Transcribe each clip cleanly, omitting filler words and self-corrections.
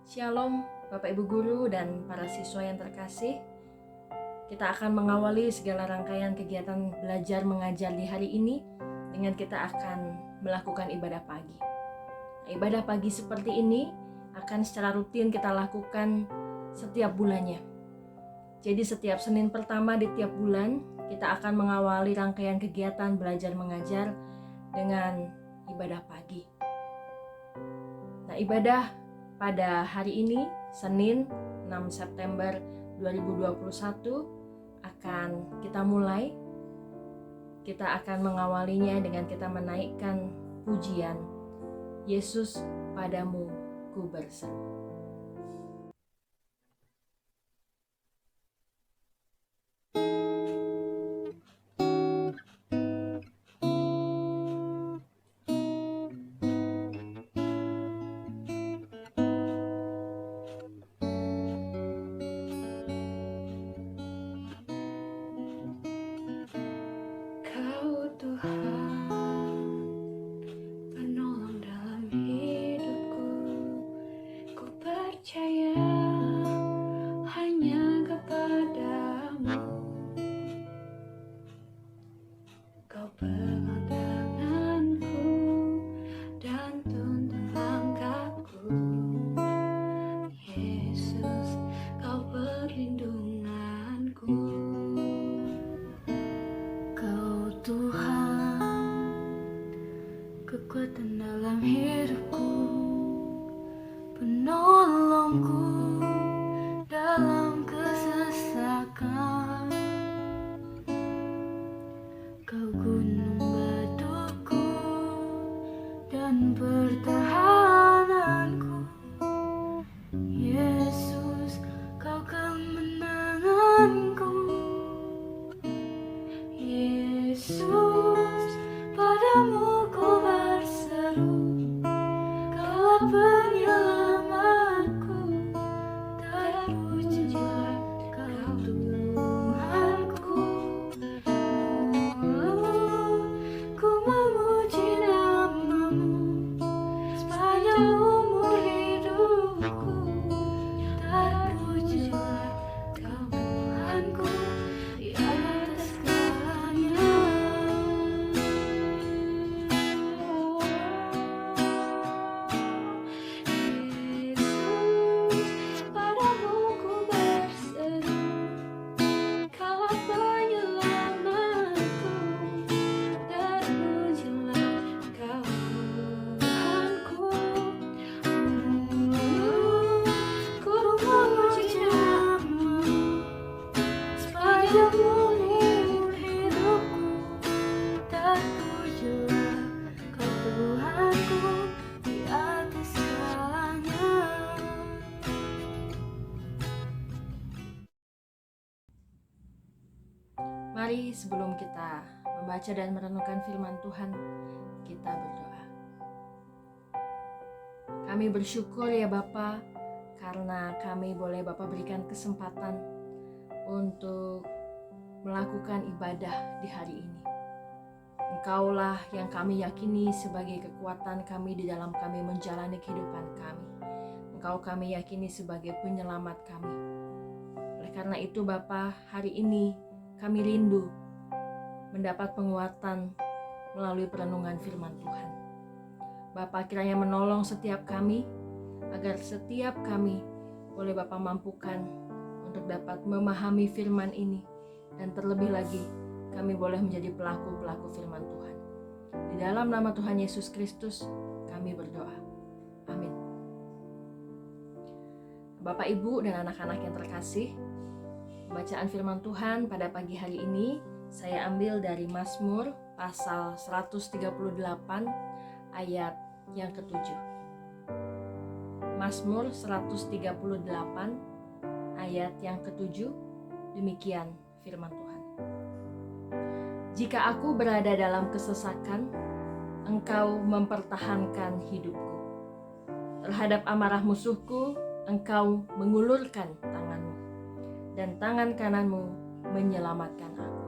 Shalom Bapak Ibu Guru dan para siswa yang terkasih. Kita akan mengawali segala rangkaian kegiatan belajar mengajar di hari ini dengan kita akan melakukan ibadah pagi. Ibadah pagi seperti ini akan secara rutin kita lakukan setiap bulannya. Jadi setiap Senin pertama di tiap bulan kita akan mengawali rangkaian kegiatan belajar mengajar dengan ibadah pagi. Nah, ibadah pada hari ini, Senin 6 September 2021 akan kita mulai. Kita akan mengawalinya dengan kita menaikkan pujian Yesus padamu ku berseru. Kekuatan dalam hidupku, penolongku dalam kesesakan. Kau gunung batuku dan pertahananku. Yesus, kau kemenanganku. Yesus, padamu ku berseru, Kaulah penyelamatku, terpujilah Kau Tuhanku. Ku memuji namamu sepanjang umur hidupku, terpujilah Kau Tuhanku di atas segalanya. Mari sebelum kita membaca dan merenungkan firman Tuhan, kita berdoa. Kami bersyukur ya Bapa, karena kami boleh Bapa berikan kesempatan untuk melakukan ibadah di hari ini. Engkaulah yang kami yakini sebagai kekuatan kami di dalam kami menjalani kehidupan kami. Engkau kami yakini sebagai penyelamat kami. Oleh karena itu Bapa, hari ini kami rindu mendapat penguatan melalui perenungan firman Tuhan. Bapa, kiranya menolong setiap kami, agar setiap kami boleh Bapa mampukan untuk dapat memahami firman ini, dan terlebih lagi kami boleh menjadi pelaku-pelaku firman Tuhan. Di dalam nama Tuhan Yesus Kristus kami berdoa. Amin. Bapak, Ibu, dan anak-anak yang terkasih, bacaan firman Tuhan pada pagi hari ini saya ambil dari Mazmur pasal 138 ayat yang ke-7. Mazmur 138 ayat yang ke-7, demikian firman Tuhan. Jika aku berada dalam kesesakan, Engkau mempertahankan hidupku. Terhadap amarah musuhku, Engkau mengulurkan tanganmu, dan tangan kananmu menyelamatkan aku.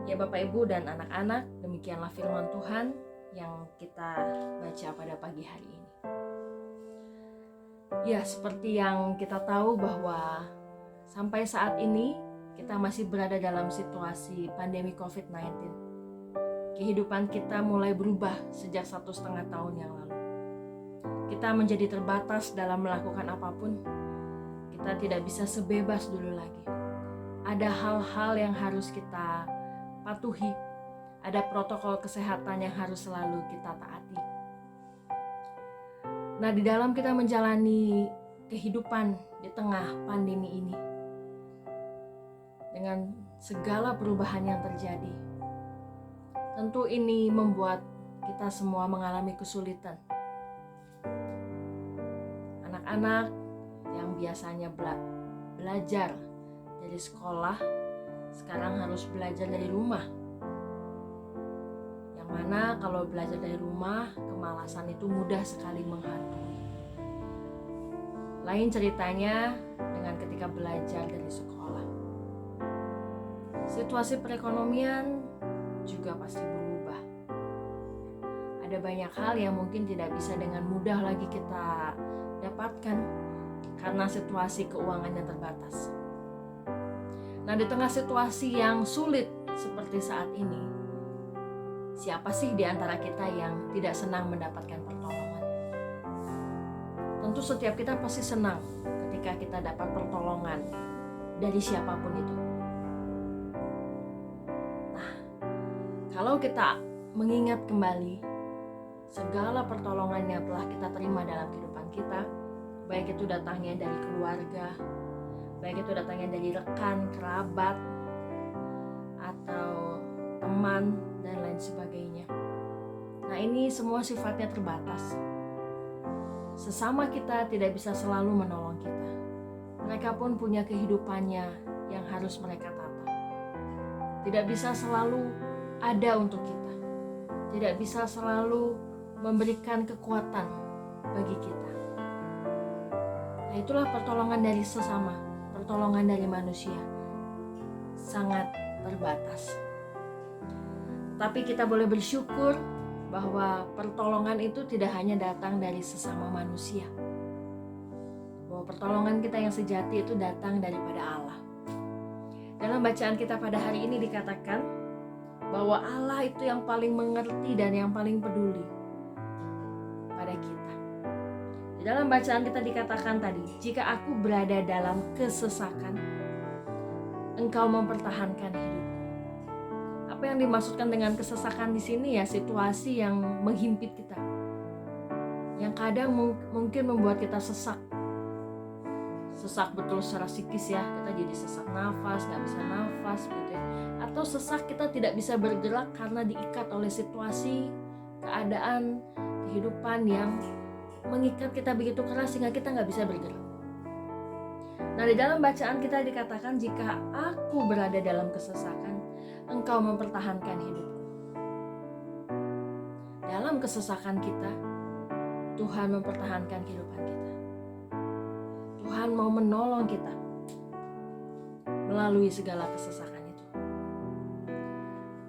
Ya Bapak, Ibu, dan anak-anak, demikianlah firman Tuhan yang kita baca pada pagi hari ini. Ya, seperti yang kita tahu bahwa sampai saat ini kita masih berada dalam situasi pandemi COVID-19. Kehidupan kita mulai berubah sejak 1,5 tahun yang lalu. Kita menjadi terbatas dalam melakukan apapun. Kita tidak bisa sebebas dulu lagi. Ada hal-hal yang harus kita patuhi. Ada protokol kesehatan yang harus selalu kita taati. Nah, di dalam kita menjalani kehidupan di tengah pandemi ini, dengan segala perubahan yang terjadi, tentu ini membuat kita semua mengalami kesulitan. Anak-anak yang biasanya belajar dari sekolah, sekarang harus belajar dari rumah. Yang mana kalau belajar dari rumah, kemalasan itu mudah sekali menghantui. Lain ceritanya dengan ketika belajar dari sekolah. Situasi perekonomian juga pasti berubah. Ada banyak hal yang mungkin tidak bisa dengan mudah lagi kita dapatkan karena situasi keuangan yang terbatas. Nah, di tengah situasi yang sulit seperti saat ini, siapa sih di antara kita yang tidak senang mendapatkan pertolongan? Tentu setiap kita pasti senang ketika kita dapat pertolongan dari siapapun itu. Nah, kalau kita mengingat kembali segala pertolongan yang telah kita terima dalam kehidupan kita, baik itu datangnya dari keluarga, baik itu datangnya dari rekan, kerabat, atau teman, dan lain sebagainya. Nah, ini semua sifatnya terbatas. Sesama kita tidak bisa selalu menolong kita. Mereka pun punya kehidupannya yang harus mereka tata. Tidak bisa selalu ada untuk kita. Tidak bisa selalu memberikan kekuatan bagi kita. Nah, itulah pertolongan dari sesama, pertolongan dari manusia. Sangat terbatas. Tapi kita boleh bersyukur bahwa pertolongan itu tidak hanya datang dari sesama manusia. Bahwa pertolongan kita yang sejati itu datang daripada Allah. Dalam bacaan kita pada hari ini dikatakan bahwa Allah itu yang paling mengerti dan yang paling peduli pada kita. Di dalam bacaan kita dikatakan tadi, jika aku berada dalam kesesakan, Engkau mempertahankan hidup. Apa yang dimaksudkan dengan kesesakan di sini ya situasi yang menghimpit kita, yang kadang mungkin membuat kita sesak betul secara psikis ya, kita jadi sesak nafas, nggak bisa nafas gitu ya. Atau sesak kita tidak bisa bergerak karena diikat oleh situasi, keadaan, kehidupan yang mengikat kita begitu keras sehingga kita nggak bisa bergerak. Nah, di dalam bacaan kita dikatakan jika aku berada dalam kesesakan, Engkau mempertahankan hidupku. Dalam kesesakan kita, Tuhan mempertahankan kehidupan kita. Tuhan mau menolong kita melalui segala kesesakan itu.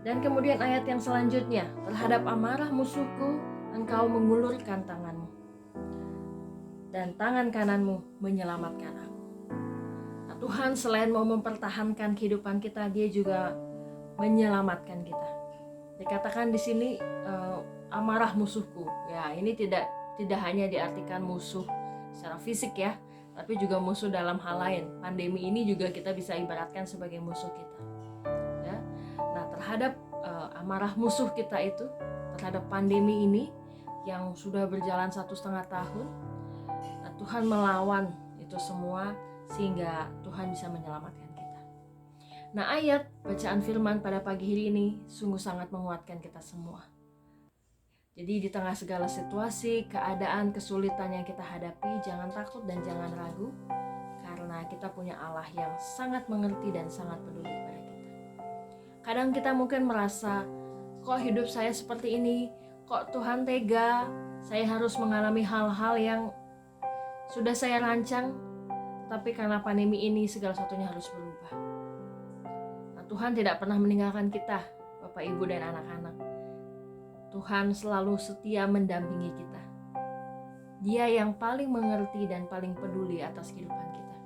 Dan kemudian ayat yang selanjutnya, terhadap amarah musuhku, Engkau mengulurkan tanganmu, dan tangan kananmu menyelamatkan aku. Nah, Tuhan selain mau mempertahankan kehidupan kita, Dia juga menyelamatkan kita. Dikatakan di sini amarah musuhku. Ya, ini tidak hanya diartikan musuh secara fisik ya, tapi juga musuh dalam hal lain. Pandemi ini juga kita bisa ibaratkan sebagai musuh kita. Ya. Nah, terhadap amarah musuh kita itu, terhadap pandemi ini yang sudah berjalan 1,5 tahun, nah, Tuhan melawan itu semua sehingga Tuhan bisa menyelamatkan kita. Nah, ayat bacaan firman pada pagi hari ini sungguh sangat menguatkan kita semua. Jadi di tengah segala situasi, keadaan, kesulitan yang kita hadapi, jangan takut dan jangan ragu, karena kita punya Allah yang sangat mengerti dan sangat peduli pada kita. Kadang kita mungkin merasa, kok hidup saya seperti ini, kok Tuhan tega, saya harus mengalami hal-hal yang sudah saya rancang, tapi karena pandemi ini segala satunya harus berubah. Nah, Tuhan tidak pernah meninggalkan kita, Bapak, Ibu, dan anak-anak. Tuhan selalu setia mendampingi kita. Dia yang paling mengerti dan paling peduli atas kehidupan kita.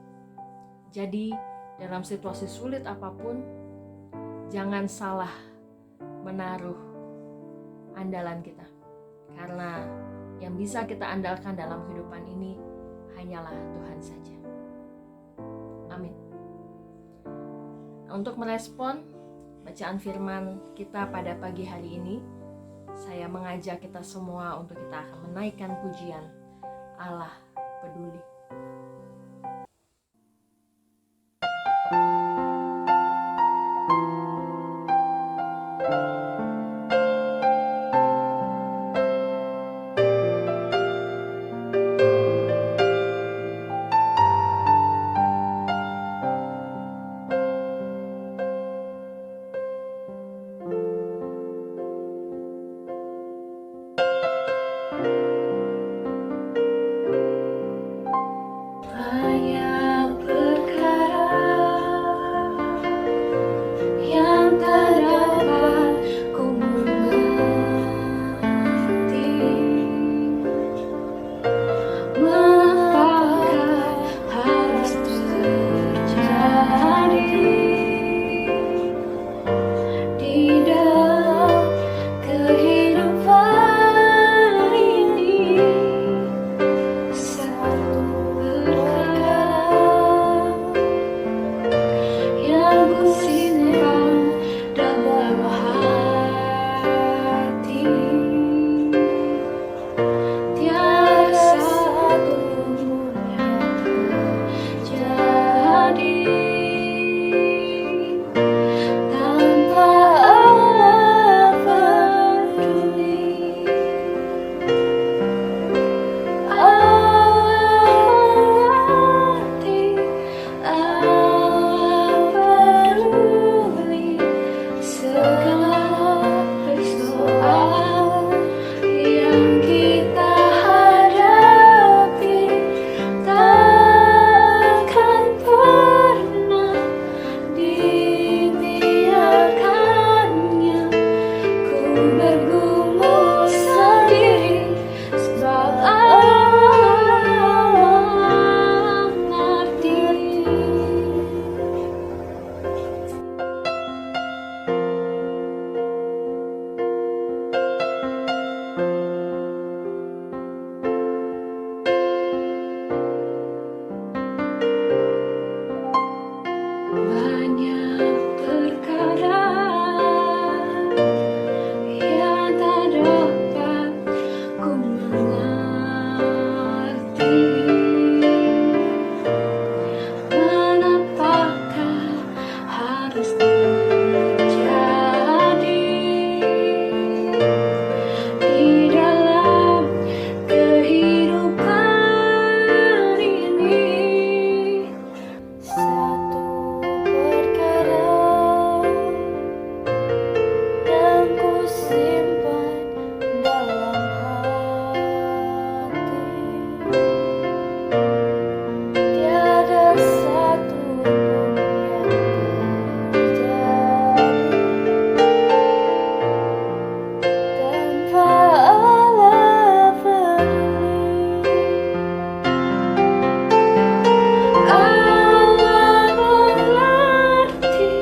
Jadi, dalam situasi sulit apapun, jangan salah menaruh andalan kita. Karena yang bisa kita andalkan dalam kehidupan ini hanyalah Tuhan saja. Amin. Untuk merespon bacaan firman kita pada pagi hari ini, saya mengajak kita semua untuk kita akan menaikkan pujian Allah peduli. Banyak perkara yang tak dapat ku mengerti. Mengapakah harus terjadi di dalam kehidupan ini? Satu yang ku simpan dalam hati, tiada satu pun yang terjadi tanpa Allah peduli. Segala persoalan yang kita hadapi takkan pernah dibiarkannya. Ku bergumul sendiri sebab Allah mengerti. Banyak perkara yang tak dapat ku mengerti. Mengapakah harus terjadi di dalam kehidupan ini? Satu perkara yang ku simpan dalam hati, tiada satu pun yang terjadi tanpa Allah peduli. Allah mengerti,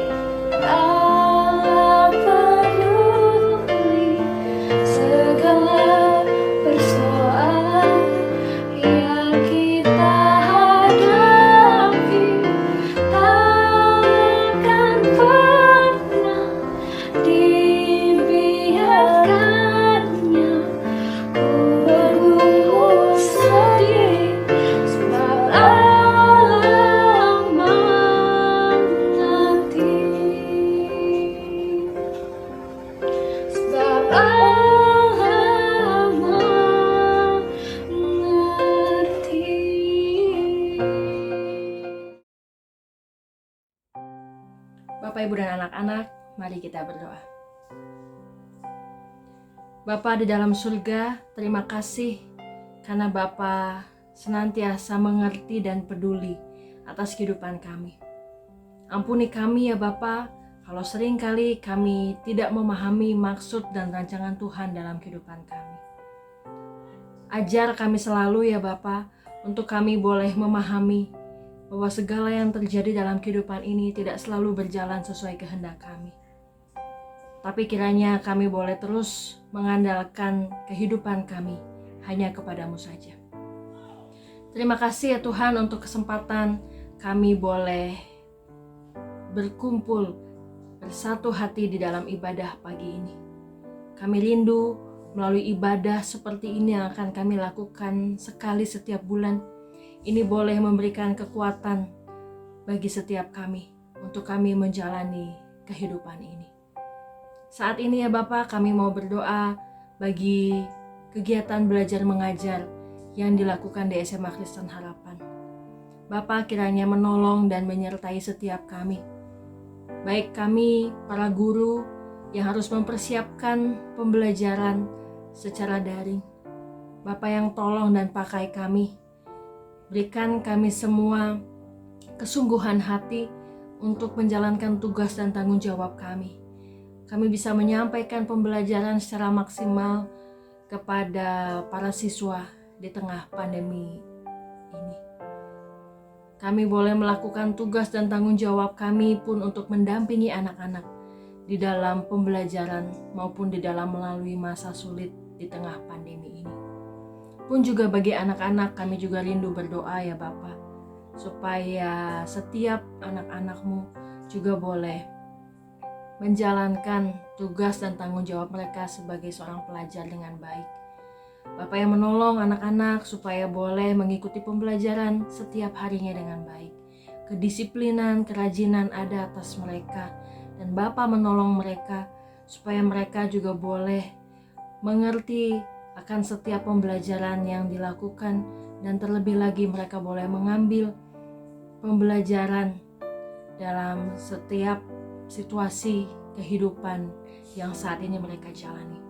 Allah peduli. Segala persoalan yang kita hadapi takkan pernah dibiarkannya. Ku bergumul sendiri sebab Allah mengerti. Sebab Allah mengerti. Bapak, Ibu, dan anak-anak, mari kita berdoa. Bapa di dalam surga, terima kasih karena Bapa senantiasa mengerti dan peduli atas kehidupan kami. Ampuni kami ya Bapa, kalau seringkali kami tidak memahami maksud dan rancangan Tuhan dalam kehidupan kami. Ajar kami selalu ya Bapa, untuk kami boleh memahami bahwa segala yang terjadi dalam kehidupan ini tidak selalu berjalan sesuai kehendak kami. Tapi kiranya kami boleh terus mengandalkan kehidupan kami hanya kepadamu saja. Terima kasih ya Tuhan untuk kesempatan kami boleh berkumpul bersatu hati di dalam ibadah pagi ini. Kami rindu melalui ibadah seperti ini yang akan kami lakukan sekali setiap bulan. Ini boleh memberikan kekuatan bagi setiap kami untuk kami menjalani kehidupan ini. Saat ini ya Bapak, kami mau berdoa bagi kegiatan belajar mengajar yang dilakukan di SMA Kristen Harapan. Bapak kiranya menolong dan menyertai setiap kami. Baik kami, para guru yang harus mempersiapkan pembelajaran secara daring. Bapak yang tolong dan pakai kami. Berikan kami semua kesungguhan hati untuk menjalankan tugas dan tanggung jawab kami. Kami bisa menyampaikan pembelajaran secara maksimal kepada para siswa di tengah pandemi ini. Kami boleh melakukan tugas dan tanggung jawab kami pun untuk mendampingi anak-anak di dalam pembelajaran maupun di dalam melalui masa sulit di tengah pandemi ini. Pun juga bagi anak-anak kami juga rindu berdoa ya Bapa, supaya setiap anak-anak-Mu juga boleh menjalankan tugas dan tanggung jawab mereka sebagai seorang pelajar dengan baik. Bapak yang menolong anak-anak supaya boleh mengikuti pembelajaran setiap harinya dengan baik. Kedisiplinan, kerajinan ada atas mereka, dan Bapak menolong mereka supaya mereka juga boleh mengerti akan setiap pembelajaran yang dilakukan, dan terlebih lagi mereka boleh mengambil pembelajaran dalam setiap situasi kehidupan yang saat ini mereka jalani.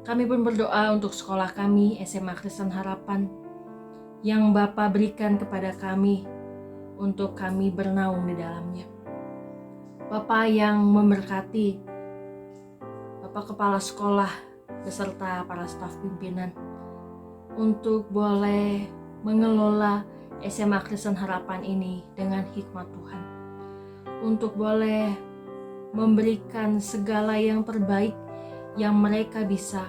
Kami pun berdoa untuk sekolah kami, SMA Kristen Harapan, yang Bapa berikan kepada kami untuk kami bernaung di dalamnya. Bapa yang memberkati, Bapak Kepala Sekolah beserta para staf pimpinan untuk boleh mengelola SMA Kristen Harapan ini dengan hikmat Tuhan, untuk boleh memberikan segala yang terbaik yang mereka bisa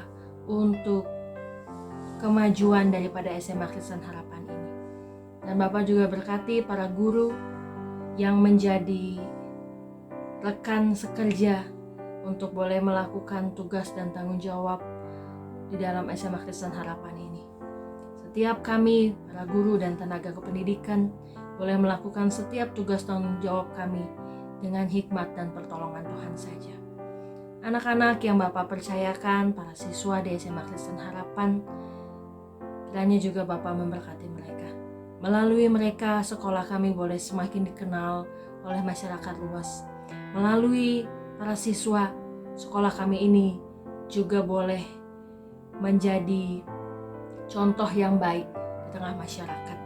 untuk kemajuan daripada SMA Kristen Harapan ini. Dan Bapak juga berkati para guru yang menjadi rekan sekerja untuk boleh melakukan tugas dan tanggung jawab di dalam SMA Kristen Harapan ini. Setiap kami, para guru dan tenaga kependidikan, boleh melakukan setiap tugas tanggung jawab kami dengan hikmat dan pertolongan Tuhan saja. Anak-anak yang Bapak percayakan, para siswa di SMA Kristen Harapan, kiranya juga Bapak memberkati mereka. Melalui mereka, sekolah kami boleh semakin dikenal oleh masyarakat luas. Melalui para siswa, sekolah kami ini juga boleh menjadi contoh yang baik di tengah masyarakat.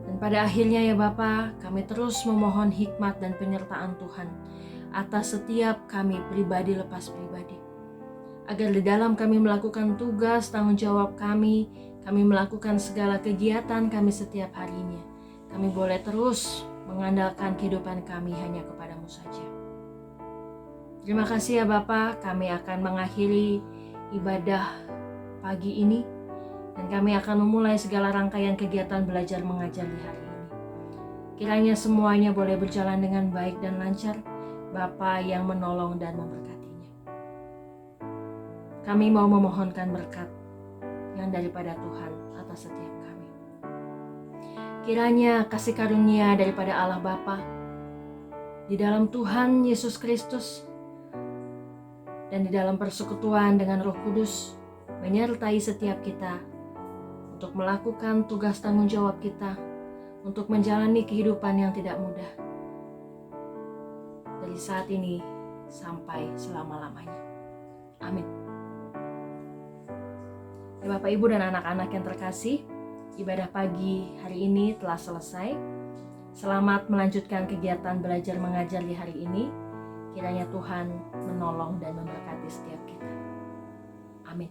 Dan pada akhirnya ya Bapa, kami terus memohon hikmat dan penyertaan Tuhan atas setiap kami pribadi lepas pribadi. Agar di dalam kami melakukan tugas tanggung jawab kami melakukan segala kegiatan kami setiap harinya, kami boleh terus mengandalkan kehidupan kami hanya kepadamu saja. Terima kasih ya Bapak, kami akan mengakhiri ibadah pagi ini, dan kami akan memulai segala rangkaian kegiatan belajar mengajar di hari ini. Kiranya semuanya boleh berjalan dengan baik dan lancar, Bapa yang menolong dan memberkatinya. Kami mau memohonkan berkat yang daripada Tuhan atas setiap kami. Kiranya kasih karunia daripada Allah Bapa, di dalam Tuhan Yesus Kristus, dan di dalam persekutuan dengan Roh Kudus menyertai setiap kita untuk melakukan tugas tanggung jawab kita, untuk menjalani kehidupan yang tidak mudah dari saat ini sampai selama-lamanya. Amin. Ya, Bapak, Ibu, dan anak-anak yang terkasih, ibadah pagi hari ini telah selesai. Selamat melanjutkan kegiatan belajar mengajar di hari ini. Kiranya Tuhan menolong dan memberkati setiap kita. Amin.